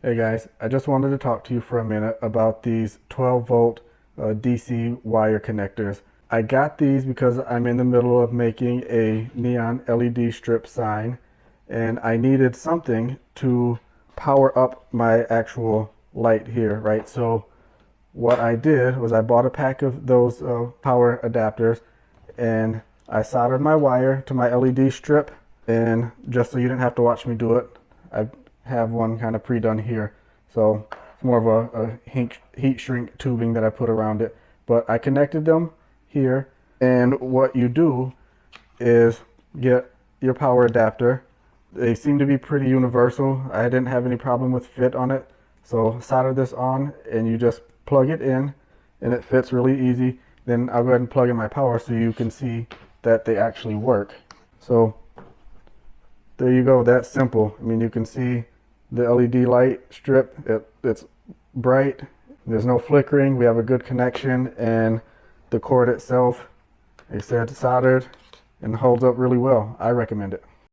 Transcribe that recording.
Hey guys, I just wanted to talk to you for a minute about these 12 volt DC wire connectors. I got these because I'm in the middle of making a neon LED strip sign and I needed something to power up my actual light here, right? So what I did was I bought a pack of those power adapters and I soldered my wire to my LED strip, and just so you didn't have to watch me do it, I have one kind of pre-done here. So it's more of a heat shrink tubing that I put around it. But I connected them here, and what you do is get your power adapter. They seem to be pretty universal. I didn't have any problem with fit on it. So solder this on and you just plug it in and it fits really easy. Then I'll go ahead and plug in my power so you can see that they actually work. So there you go, that's simple. I mean, you can see the LED light strip, it's bright, there's no flickering, we have a good connection, and the cord itself, like I said, soldered and holds up really well. I recommend it.